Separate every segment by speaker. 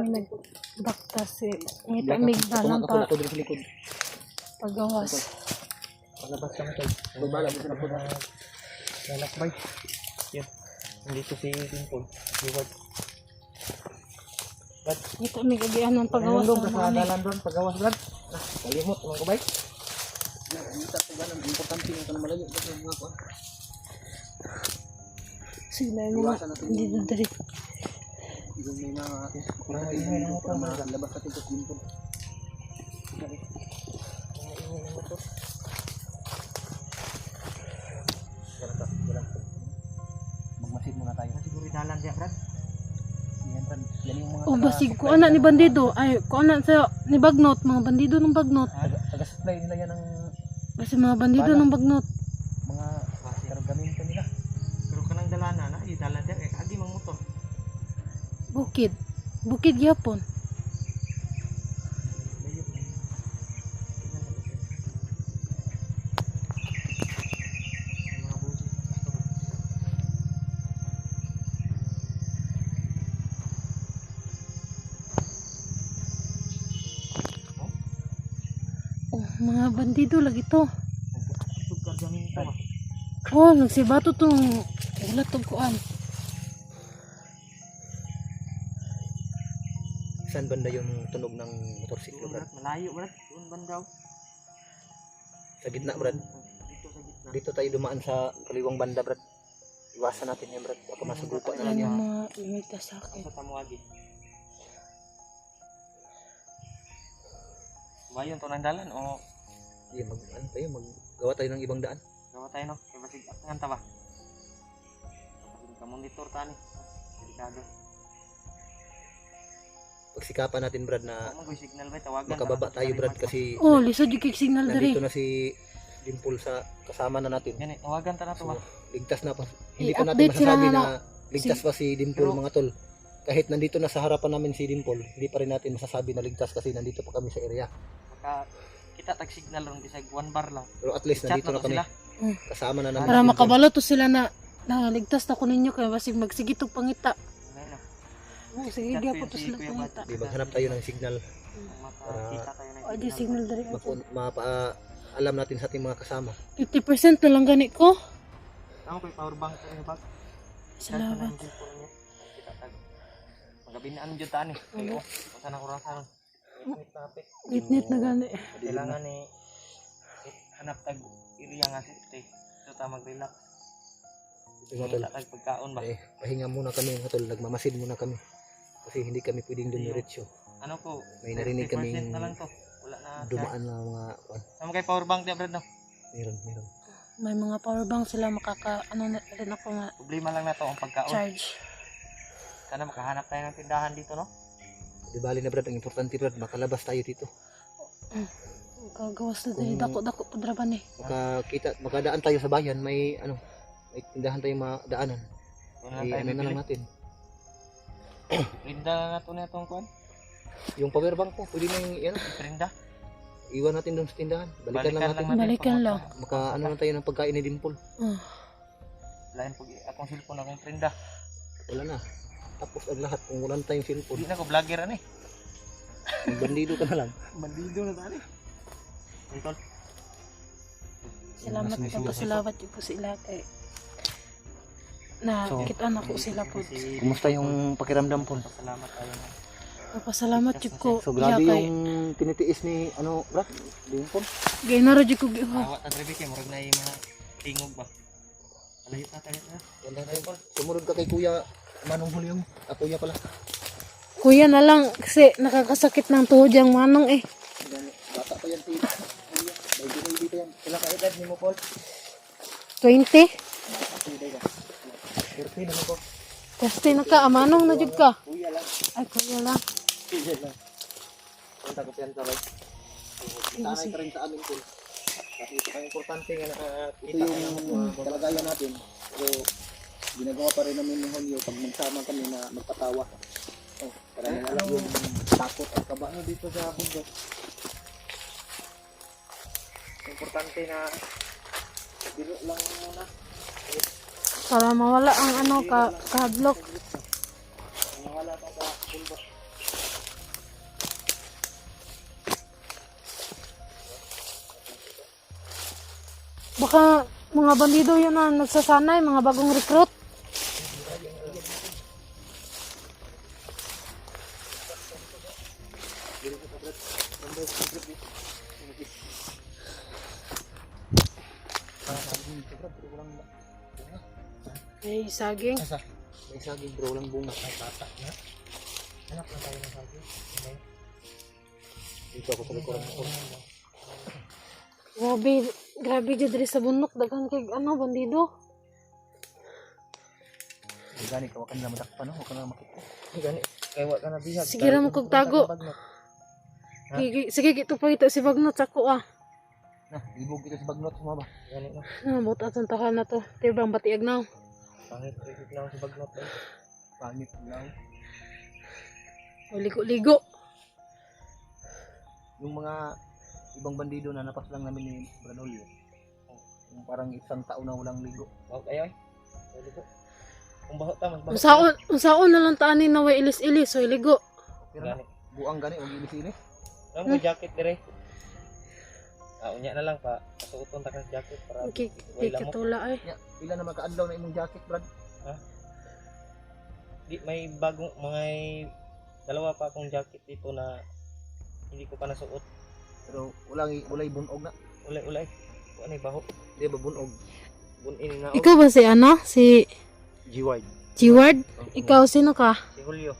Speaker 1: kami nagbaktas eh. Ngita migdalang pa pagawas.
Speaker 2: Palabas kami tayo. Bala mo na po na lalakbay. Yan. Nandito si Dimple. Reward. Brad.
Speaker 1: Ngita migagian ng pagawas
Speaker 2: Doon
Speaker 1: ng
Speaker 2: sa
Speaker 1: mga
Speaker 2: dalan doon. Pagawas Brad. Kalimot mga kabay. Ngita sa dalan. Importante yung kanang malayo. Mga kuwan.
Speaker 1: sila yung mga hindi na dari.
Speaker 2: Yung may na atin. Labas natin sa Dimple. Magmasid muna tayo. Siguro dalan diya, Brad. Yan, Brad. Yan yung mga
Speaker 1: Basig ko anak ni bandido. Ay, ko anak sa ni Bagnot, mga bandido ng Bagnot.
Speaker 2: Taga-supply nila yan ng
Speaker 1: Kasi mga bandido ng Bagnot.
Speaker 2: mga kargamento nila. Pero kanang dalana na, dalan diya kay agi mang motor.
Speaker 1: Bukid. Bukid gyapon. Oh, mga bandido lagi to. Oh, nagsibato tong ulat tong kuan.
Speaker 2: Saan banda yung tunog ng motorsiklo, Brad?
Speaker 3: Malayo, Brad. Doon bandaw.
Speaker 2: Sa gitna, Brad.
Speaker 3: Dito sa gitna.
Speaker 2: Dito tayo dumaan sa kaliwang banda, Brad. Iwasan natin yan, Brad. Baka masugupa na lang
Speaker 1: Yan
Speaker 2: yan.
Speaker 1: yung mga limita sa akin.
Speaker 3: Sa tamuagi. Ba yun to ng dalan o
Speaker 2: Iya, magawa tayo ng ibang daan.
Speaker 3: gawa tayo no? Kaya basig nga ta ba? Kamonitor ta ni. Delikado.
Speaker 2: Pagsikapan natin, Brad, na
Speaker 3: Kung may signal ba tawagan
Speaker 2: makababa tayo, Brad, kasi
Speaker 1: Oh, lisod yung kick signal dari.
Speaker 2: nandito na si Dimple sa kasama na natin.
Speaker 3: Yan eh, tawagan ta na to ba?
Speaker 2: So, ligtas na pa. Hindi ko natin
Speaker 1: I-update sila
Speaker 2: masasabi
Speaker 1: na
Speaker 2: na ligtas pa si Dimple,
Speaker 3: Pero-
Speaker 2: mga tol. Kahit nandito na sa harapan namin si Dimple, hindi pa rin natin masasabi na ligtas kasi nandito pa kami sa area.
Speaker 3: Maka kita tag signal ron bisag 1 bar lang.
Speaker 2: Pero at least
Speaker 3: Chat
Speaker 2: nandito
Speaker 3: na
Speaker 2: na
Speaker 3: to
Speaker 2: kami.
Speaker 3: sila.
Speaker 2: Kasama na namin.
Speaker 1: Para
Speaker 2: si Dimple.
Speaker 1: makabalo to sila na ligtas na ko ninyo kaya basig magsigitog pangita.
Speaker 3: Ano na.
Speaker 1: Oh, sige
Speaker 3: Chat
Speaker 1: gyapon
Speaker 3: yun
Speaker 1: to
Speaker 3: si
Speaker 1: sila
Speaker 3: Kuya
Speaker 1: pangita.
Speaker 2: Di maghanap tayo ng signal.
Speaker 3: Makakita tayo ng
Speaker 1: Oh, di signal dari.
Speaker 2: Alam natin sa ating mga kasama.
Speaker 1: 50% na lang gani ko.
Speaker 3: Ako kay power bank sa inyo bag.
Speaker 1: Salamat.
Speaker 3: Kita tag. Magabinaan jud ta ni. Ayo, sana kurang saron. Topic.
Speaker 1: Nit na gani.
Speaker 3: Kailangan ni hanap tag area nga si stay. So ta mag-relax.
Speaker 2: Mga tol,
Speaker 3: Kita tag pagkaon ba.
Speaker 2: pahinga muna kami, mga tol. Nagmamasid muna kami. Kasi hindi kami pwedeng dumiretso.
Speaker 3: Ano ko?
Speaker 2: May narinig
Speaker 3: 30%
Speaker 2: kaming
Speaker 3: na lang to. Wala na.
Speaker 2: Dumaan na mga
Speaker 3: Sama kay power bank dia Brad no.
Speaker 2: meron.
Speaker 1: May mga power bank sila makaka ano na rin ako nga
Speaker 3: Problema lang na to ang pagkaon.
Speaker 1: charge.
Speaker 3: Sana makahanap tayo ng tindahan dito no.
Speaker 2: Di bali na, Brad, ang importante, Brad, makalabas tayo dito.
Speaker 1: Gagawas na din dako-dako padraban eh.
Speaker 2: Makadaan tayo sa bayan, may tindahan tayong madaanan.
Speaker 3: Doon lang
Speaker 2: Ay,
Speaker 3: tayo
Speaker 2: ano na lang
Speaker 3: bibili.
Speaker 2: natin.
Speaker 3: Prinda na to na itong kuan.
Speaker 2: Yung power bank po, pwede na yung
Speaker 3: Prinda.
Speaker 2: iwan natin doon sa tindahan. Balikan lang natin.
Speaker 1: Balikan lang.
Speaker 2: Ano na tayo ng pagkain ni Dimple.
Speaker 3: Lain pag akong cellphone akong prinda.
Speaker 2: Wala na. Tapos ang lahat, kung wala na tayong cellphone,
Speaker 3: Hindi na ko vlogger ani.
Speaker 2: bandido ka na lang.
Speaker 3: Bandido na tani. Ito.
Speaker 1: Salamat
Speaker 2: Mas
Speaker 1: po, salamat po sila kay na
Speaker 2: So,
Speaker 1: kita na ko sila po.
Speaker 2: Kumusta yung pakiramdam po?
Speaker 3: Salamat tayo.
Speaker 1: Papasalamat jud ko.
Speaker 2: So grabe
Speaker 1: kay
Speaker 2: yung tinitiis ni Brad, Dimple.
Speaker 1: gainaro jud ko giwa.
Speaker 3: Awat at Rebecca, murag na yung mga tingog ba. Alahit na tayo na.
Speaker 2: Wala na. Sumunod ka kay Kuya Manong Hulyong. Kuya pala.
Speaker 1: Kuya na lang kasi nakakasakit ng tuhod yung manong eh.
Speaker 2: Bata pa yan si Kuya. Baby pa yan. Kailan ka edad ni mo, Paul?
Speaker 1: 20.
Speaker 2: 30 naman po.
Speaker 1: Kasi naka-amanong na jud ka.
Speaker 2: Kuya lang.
Speaker 1: Ay, kuya lang.
Speaker 2: Kuya lang. Punta ko pa yan sa right. Tanay pa rin sa amin, Paul. Kasi ito ang importante nga ito yung kalagayan natin. So, ginagawa pa rin namin ni Julio pag magsama kami na magpatawa. Para alam yung takot at kaba dito sa bundok. Importante na biro lang muna.
Speaker 1: Para mawala ang ano ka hadlock.
Speaker 2: Mawala pa sa bundok.
Speaker 1: Baka mga bandido yun na nagsasanay, mga bagong recruit. Ay, saging.
Speaker 2: Asa? May saging bro, lang bunga. Ay, tata na. Anak na tayo ng saging. Okay. Dito ako sa likuran ko.
Speaker 1: Grabe, grabe dyan diri sa bunok. Dagan kay ano, bandido.
Speaker 2: Gani ka, waka nila madakpan, no? Waka nila makita. Gani, kaya waka na bihag.
Speaker 1: Sige ra mo kog tago. Sige, ito pa ito si Bagnot sa ko ah.
Speaker 2: Nah, ibog ito sa bagnot, sumaba. Gani na.
Speaker 1: Nabot atong takal na to. Tibang batiag na.
Speaker 3: Pangit, rikit lang sa bagnot.
Speaker 2: Pangit lang.
Speaker 1: O, ligo-ligo.
Speaker 2: Yung mga ibang bandido na napas lang namin ni Branolio. Yung parang isang taon na walang ligo.
Speaker 3: Bahot kayo eh. Pwede po. Kung bahot ta, mas bahot.
Speaker 1: Unsaon na lang taanin na way ilis-ilis. So, ligo.
Speaker 2: Pero
Speaker 3: Gani.
Speaker 2: buang gani, huwag ilis-ilis.
Speaker 3: Ano mo jacket dire? Unya na lang pa. Pasuoton ta ka sa jacket para
Speaker 1: Okay,
Speaker 3: way lamok.
Speaker 1: katula ay.
Speaker 2: Ya, pila na makaadlaw na imong jacket, Brad.
Speaker 3: Di may bagong mga dalawa pa akong jacket dito na hindi ko pa nasuot.
Speaker 2: Pero walay bunog na.
Speaker 3: Ulay. Kuan ay baho.
Speaker 2: Di ba bunog?
Speaker 3: Bunin na
Speaker 1: Ikaw ba si ano? Si
Speaker 2: G-wide.
Speaker 1: G-Word? Ikaw, sino ka?
Speaker 3: si Julio.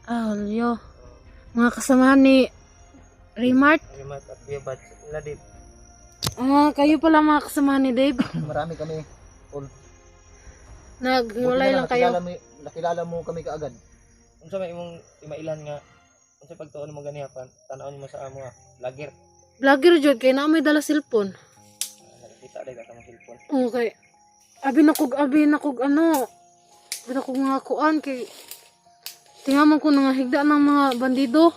Speaker 1: Ah, Julio. Mga kasamahan ni Raymart.
Speaker 3: Rimat at Kuya Bad. Sila din.
Speaker 1: Ah, kayo pala mga kasamahan ni Dave.
Speaker 2: Marami kami.
Speaker 1: Naghiwalay lang kayo.
Speaker 2: Nakilala mo kami kaagad.
Speaker 3: Unsa may imong imailan nga unsa pagtuon mo ganiha pa tan-awon mo sa amo nga vlogger.
Speaker 1: Vlogger jud kay na may dala cellphone.
Speaker 3: Nakita dai ka sa mong cellphone.
Speaker 1: Okay. Abi na kog ano. Abi na kog mga kuan kay tingnan mo ko nangahigda ng mga bandido.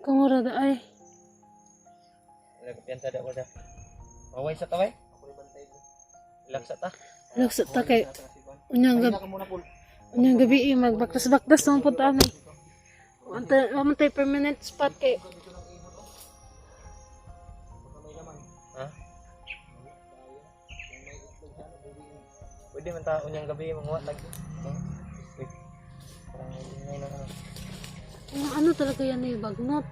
Speaker 1: Kamura da ay.
Speaker 3: Wala ko piyansa da wala. Maway sa taway. Laksa ta.
Speaker 1: Laksa ta kay unyang
Speaker 2: Kaya ka muna, Paul.
Speaker 1: gabi magbaktas-baktas ng puntaan eh. Wamantay permanent spot kay
Speaker 3: Ha? Pwede man ta unyang gabi manguha lagi. Wait. Parang ngay na ano.
Speaker 1: ano talaga yan eh, bagnot.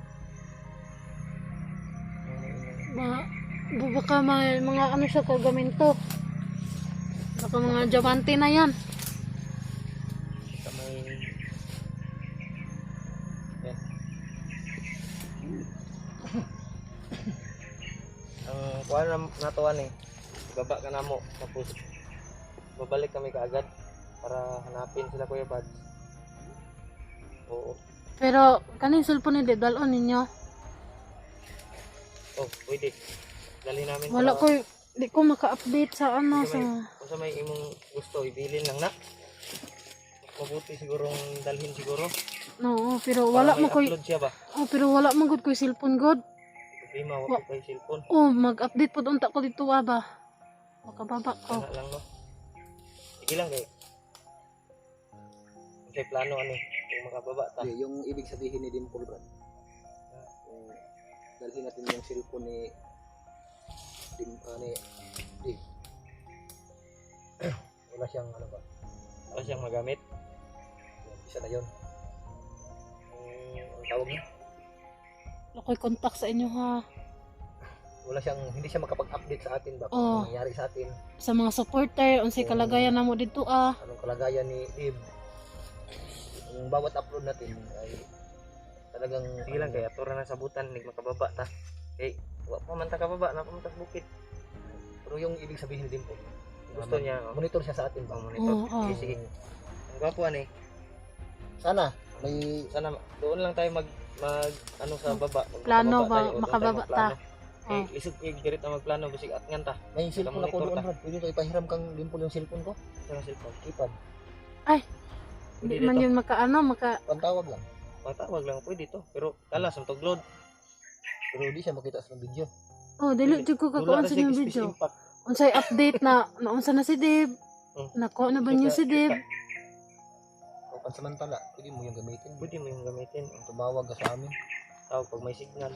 Speaker 1: Baka may mga ano siya kagamento. Baka mga diamante na yan.
Speaker 3: Sa may yan. Ang kuha na natuan eh. Baba ka na mo. Tapos babalik kami kaagad para hanapin sila Kuya Bad. Oo.
Speaker 1: Pero kanin cellphone ni dalon ninyo.
Speaker 3: Oh, pwede. Dali namin
Speaker 1: Wala ko, di ko maka-update sa ano sa
Speaker 3: Kung sa may imong gusto, ibilin lang na. Mabuti sigurong dalhin siguro.
Speaker 1: no, pero
Speaker 3: Para
Speaker 1: wala
Speaker 3: may
Speaker 1: mo koy
Speaker 3: upload siya ba?
Speaker 1: pero wala man gud koy cellphone god.
Speaker 3: Problema, wala ko cellphone.
Speaker 1: Oh, mag-update pud unta ko dito ba. Makababa ko.
Speaker 3: Ano lang no. Sige lang kay. Kasi plano ano kung makababa ta.
Speaker 2: Hindi, yung ibig sabihin ni Dimple, Brad. Kung dalhin natin yung cellphone ni Dave. Wala siyang ano ba?
Speaker 3: Wala siyang magamit.
Speaker 2: Isa na yun.
Speaker 3: Ang tawag niya.
Speaker 1: Wala koy contact sa inyo ha.
Speaker 2: Hindi siya makapag-update sa atin ba?
Speaker 1: Oh.
Speaker 2: Kung ano nangyari sa atin.
Speaker 1: Sa mga supporter, unsay kalagayan namo dito ah.
Speaker 2: Anong kalagayan ni Dave. Yung bawat upload natin ay talagang
Speaker 3: Sige lang kay atura na sa butan nig makababa ta. Kay wa pa man ta kababa na pa man ta sa bukid.
Speaker 2: Pero yung ibig sabihin din po,
Speaker 3: Gusto niya
Speaker 2: monitor siya sa atin ba?
Speaker 3: monitor.
Speaker 1: Oo.
Speaker 3: Sige, sige. Ang gwapo ani.
Speaker 2: Sana may
Speaker 3: Sana doon lang tayo mag ano sa baba.
Speaker 1: Plano
Speaker 3: Magbababa tayo, o doon tayo
Speaker 1: makababa
Speaker 3: magplano.
Speaker 1: ta.
Speaker 3: Eh, lisod kay diret na magplano bisig at ngan ta.
Speaker 2: may cellphone ako
Speaker 3: monitor
Speaker 2: doon,
Speaker 3: ka.
Speaker 2: Brad. Pwede ko ipahiram kang Dimple yung cellphone ko.
Speaker 3: Sa cellphone.
Speaker 2: Keypad.
Speaker 1: Hindi
Speaker 3: Pwede
Speaker 1: man
Speaker 3: dito.
Speaker 1: yun maka
Speaker 2: Pantawag lang.
Speaker 3: Matawag lang pwede to. Pero talas ang tuglod.
Speaker 2: Pero hindi siya makita sa video.
Speaker 1: Oh, dili jud ko kakuan sa inyong video. Unsay update na naunsa na si Dave? Nako na ba niyo si Dave?
Speaker 2: O pansamantala, pwede mo yung gamitin.
Speaker 3: Pwede mo yung gamitin.
Speaker 2: Tumawag ka sa amin.
Speaker 3: Tawag pag may signal.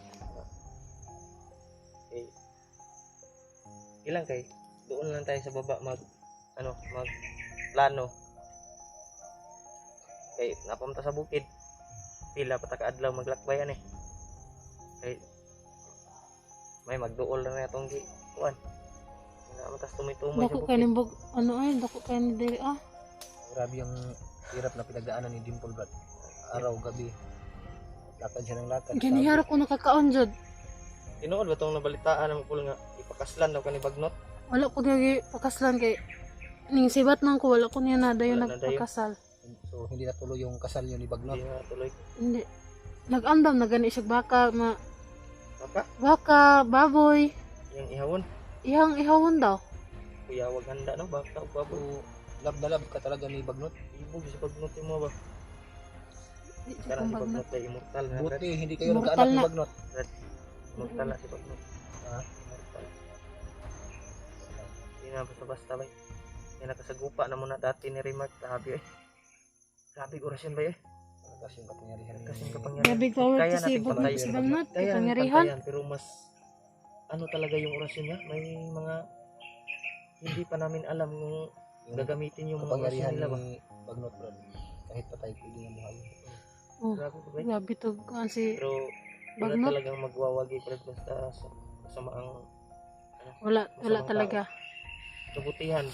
Speaker 3: Eh, ilang kay doon lang tayo sa baba mag plano. Kay napunta sa bukid. Pila pa ta kaadlaw maglakbayan eh. Kay may magduol na atong gi kuan. Matas tumoy-tumoy sa
Speaker 1: Dako
Speaker 3: bukid.
Speaker 1: kay nimbog ano ay dako kay ni diri
Speaker 2: Grabe yung hirap na pinagdaanan ni Dimple, Brad. Araw, gabi. Lakad siya ng lakad.
Speaker 1: Ginihara ko nakakaon jud.
Speaker 3: Tinuod ba tong nabalitaan ang pul nga ipakaslan daw kani bagnot?
Speaker 1: Wala ko gagi pakaslan kay ning sibat nang ko wala ko niya na dayon
Speaker 3: Wala na dayon.
Speaker 1: nagpakasal.
Speaker 2: So, hindi natuloy yung kasal niyo ni Bagnot.
Speaker 3: Hindi na tuloy.
Speaker 1: Hindi. Nag-andam na gani siya baka
Speaker 3: Papa,
Speaker 1: baka baboy.
Speaker 3: yung ihawon.
Speaker 1: Iyang ihawon daw.
Speaker 3: Kuya wag handa no baka ug baboy.
Speaker 2: So, love na love ka talaga ni Bagnot.
Speaker 3: Ibog sa bagnot mo ba?
Speaker 1: Di siya
Speaker 3: Kana si
Speaker 1: kumbag na.
Speaker 3: bagnot ay immortal na.
Speaker 2: Buti, hindi kayo
Speaker 1: Immortal
Speaker 2: nagkaanak ni
Speaker 1: na.
Speaker 2: Bagnot.
Speaker 3: Immortal na si bagnot.
Speaker 2: Ha?
Speaker 3: Immortal. Hindi na basta-basta ba? Yan nakasagupa na muna dati ni Remark. Grabe eh. Grabe orasyon ba eh?
Speaker 2: Malakas yung kapangyarihan
Speaker 3: Kasi
Speaker 2: ni
Speaker 3: kapangyarihan.
Speaker 1: Grabe power
Speaker 3: Kaya
Speaker 1: to si
Speaker 3: nating
Speaker 1: Bagnot
Speaker 3: pantayin.
Speaker 1: si Bagnot.
Speaker 3: Kaya
Speaker 1: Kapangyarihan.
Speaker 3: pantayan, pero mas ano talaga yung orasyon niya? May mga hindi pa namin alam kung
Speaker 2: yung
Speaker 3: gagamitin yung mga orasyon
Speaker 2: kapangyarihan
Speaker 3: nila ba?
Speaker 2: ni Bagnot, Brad. Kahit patay, pwede nga buhay.
Speaker 1: Oh,
Speaker 3: Grabe ba?
Speaker 1: grabe to kuan si
Speaker 3: Pero wala
Speaker 1: Bagnot.
Speaker 3: talagang magwawagi pa basta sa kasamaang
Speaker 1: wala
Speaker 3: masamang
Speaker 1: talaga.
Speaker 3: kabutihan.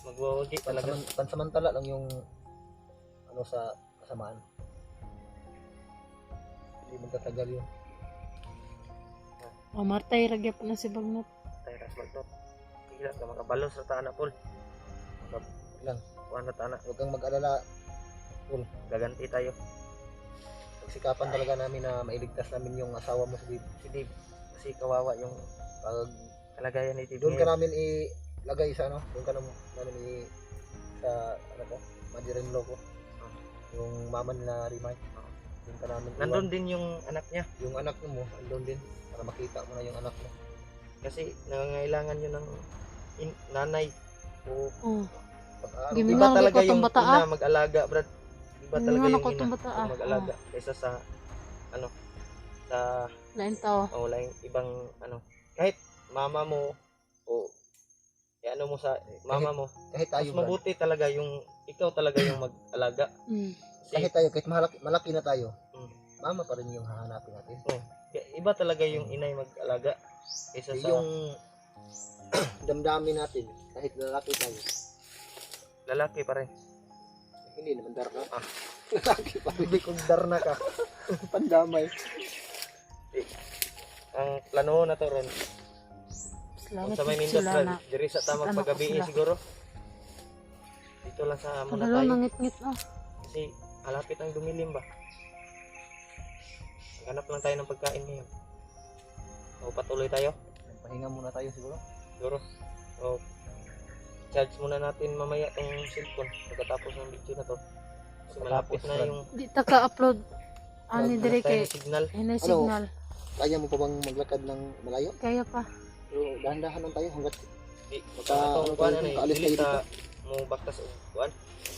Speaker 3: Magwawagi talaga.
Speaker 2: Pansamantala lang yung ano sa kasamaan. Hindi magtatagal yun.
Speaker 1: Mamatay ragya pa na si Bagnot.
Speaker 3: Tayo ras magtot. Hila ka makabalos sa taana pol.
Speaker 2: Lang,
Speaker 3: Kuan na taana.
Speaker 2: huwag kang mag-alala.
Speaker 3: Gaganti tayo.
Speaker 2: Pagsikapan talaga namin na mailigtas namin yung asawa mo si Dave.
Speaker 3: Si Dave. Kasi kawawa yung
Speaker 2: Pag
Speaker 3: kalagayan ni Dave.
Speaker 2: doon ka
Speaker 3: ngayon.
Speaker 2: namin ilagay sa ano, doon ka namin sa ano ko, mother-in-law ko. Yung mama nila Rimay. Doon ka namin
Speaker 3: Nandun din yung anak niya.
Speaker 2: yung anak mo, nandun din para makita mo na yung anak mo.
Speaker 3: Kasi nangangailangan yun ng nanay. O
Speaker 1: Oh,
Speaker 2: Pag-aaral,
Speaker 1: Gimi-
Speaker 3: iba
Speaker 1: Mga
Speaker 3: talaga
Speaker 1: likot
Speaker 3: yung
Speaker 1: ang bata,
Speaker 3: ina mag-alaga, Brad. Iba
Speaker 1: Yung
Speaker 3: talaga
Speaker 1: mga
Speaker 3: yung
Speaker 1: likot
Speaker 3: ina
Speaker 1: ang bata,
Speaker 3: mag-alaga kaysa sa sa
Speaker 1: lain tao.
Speaker 3: wala yung ibang kahit mama mo o ano mo sa mama mo,
Speaker 2: kahit
Speaker 3: mas
Speaker 2: tayo, Brad,
Speaker 3: mabuti talaga yung ikaw talaga yung mag-alaga.
Speaker 1: Mm.
Speaker 3: Kasi
Speaker 2: kahit tayo, kahit malaki na tayo,
Speaker 3: Mm.
Speaker 2: mama pa rin yung hahanapin natin.
Speaker 3: iba talaga yung inay mag-alaga kaysa sa
Speaker 2: Yung damdamin natin, kahit lalaki tayo,
Speaker 3: lalaki pa rin.
Speaker 2: hindi naman darna.
Speaker 3: Ah.
Speaker 2: Lalaki pa rin.
Speaker 3: Hindi kong darna ka.
Speaker 2: Pandamay.
Speaker 3: Ang plano na to ron.
Speaker 1: Salamat
Speaker 3: Sa may
Speaker 1: po
Speaker 3: nindot
Speaker 1: sila
Speaker 3: Brad,
Speaker 1: na.
Speaker 3: diri sa tamang
Speaker 1: ano ko
Speaker 3: paggabi
Speaker 1: sila.
Speaker 3: siguro. Dito lang sa muna
Speaker 1: Kadalo
Speaker 3: tayo.
Speaker 1: nangit-ngit
Speaker 3: Kasi malapit ang dumilim ba. Hanap lang tayo ng pagkain ngayon. O patuloy tayo.
Speaker 2: Pahinga muna tayo siguro.
Speaker 3: Siguro. O charge muna natin mamaya tong cellphone pagkatapos ng video na to. Kasi malapit na
Speaker 2: Brad.
Speaker 3: yung
Speaker 1: Di ta ka-upload. Ani
Speaker 3: hanap
Speaker 1: dire
Speaker 3: tayo
Speaker 1: kay
Speaker 3: ng signal.
Speaker 1: hinay
Speaker 2: Ano?
Speaker 1: signal.
Speaker 2: Kaya mo pa bang maglakad ng malayo?
Speaker 1: Kaya pa.
Speaker 2: Pero dahan-dahan lang tayo hanggat
Speaker 3: Di,
Speaker 2: Baka,
Speaker 3: itong kuan ano
Speaker 2: kaalis
Speaker 3: dili
Speaker 2: tayo
Speaker 3: ta mo baktas og kuan.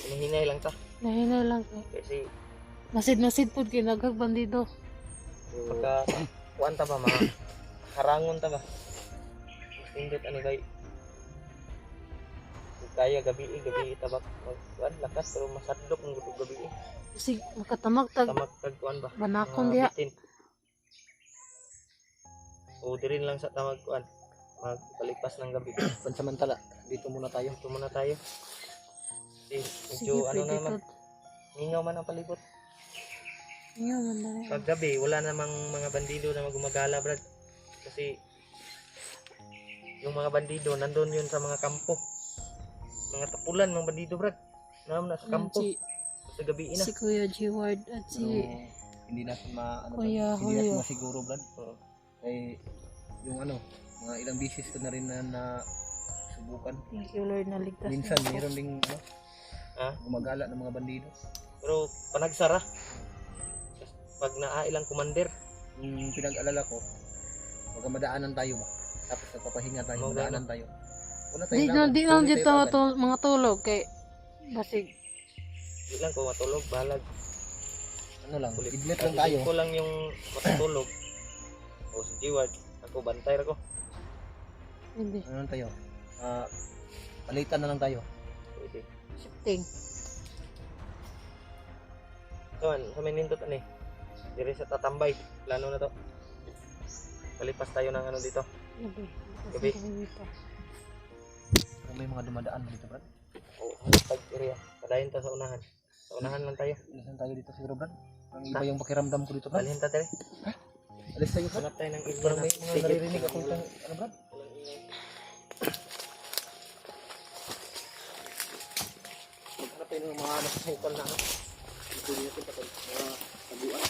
Speaker 3: Hinihinay lang ta
Speaker 1: Nahinay lang kay.
Speaker 3: kasi
Speaker 1: Nasid pud kay naghag bandido.
Speaker 3: pagka kuan ta ba mga harangon ta ba. Indot ani kay kaya gabi tabak kuan lakas pero masadlok ng gutog gabi.
Speaker 1: Kasi makatamag tag
Speaker 3: Tamak kag kuan ba.
Speaker 1: banakon
Speaker 3: mga
Speaker 1: diha.
Speaker 3: bitin. O dirin lang sa tamag kuan magpalipas ng gabi.
Speaker 2: pansamantala, dito muna tayo.
Speaker 3: Ito muna tayo. Kasi
Speaker 1: Sige,
Speaker 3: medyo ano
Speaker 1: pwede
Speaker 3: naman,
Speaker 1: to.
Speaker 3: mingaw man ang palibot.
Speaker 1: Ngayon, man na.
Speaker 3: Pag gabi, wala namang mga bandido na gumagala, Brad. Kasi yung mga bandido, nandun yun sa mga kampo. Mga tapulan, mga bandido, Brad. Naman na sa kampo. Sa gabi na.
Speaker 1: Si Kuya G. Ward at
Speaker 2: Pero
Speaker 1: si
Speaker 2: hindi natin
Speaker 1: Kuya
Speaker 2: hindi natin
Speaker 1: Julio.
Speaker 2: masiguro, Brad.
Speaker 3: Oo.
Speaker 2: Kay yung mga ilang bisis ko na rin na subukan.
Speaker 1: Thank you Lord na ligtas.
Speaker 2: Minsan
Speaker 1: niyo po.
Speaker 2: mayroon ding
Speaker 3: Ha?
Speaker 2: gumagala ng mga bandido.
Speaker 3: Pero panagsara. Pag naailang commander,
Speaker 2: Yung pinag-alala ko, baka madaanan tayo ba? Tapos nagpapahinga tayo,
Speaker 3: Mga
Speaker 2: madaanan tayo. Una
Speaker 1: Di na
Speaker 2: tuloy
Speaker 1: dito
Speaker 2: tayo agad.
Speaker 1: mga tulog kay basig
Speaker 3: di lang ko matulog, balag.
Speaker 2: Ano lang,
Speaker 3: Kulit.
Speaker 2: idlit lang tayo.
Speaker 3: Ko lang yung matutulog. O si Jiward, ako bantay ako.
Speaker 1: Hindi.
Speaker 2: Ano lang tayo? Palitan na lang tayo.
Speaker 3: Pwede.
Speaker 1: Shifting.
Speaker 3: So, sa may nindot ano eh. Dire sa tatambay. Plano na to. Palipas tayo ng ano dito.
Speaker 1: Gabi.
Speaker 3: Gabi.
Speaker 1: Pa.
Speaker 2: May mga dumadaan dito, Brad.
Speaker 3: Oo, pag area. Padayon ta sa unahan. Sa unahan lang tayo.
Speaker 2: Alisan tayo dito siguro, Brad. Ang iba yung pakiramdam ko dito, Brad.
Speaker 3: Dalhin ta dire.
Speaker 2: Alis tayo, Brad.
Speaker 3: Hanap tayo ng area
Speaker 2: Parang
Speaker 3: na
Speaker 2: may mga
Speaker 3: sige.
Speaker 2: naririnig ako itong, ano, Brad? Maghanap tayo ng mga nakasaypan na, ito din natin kapag mga taguan.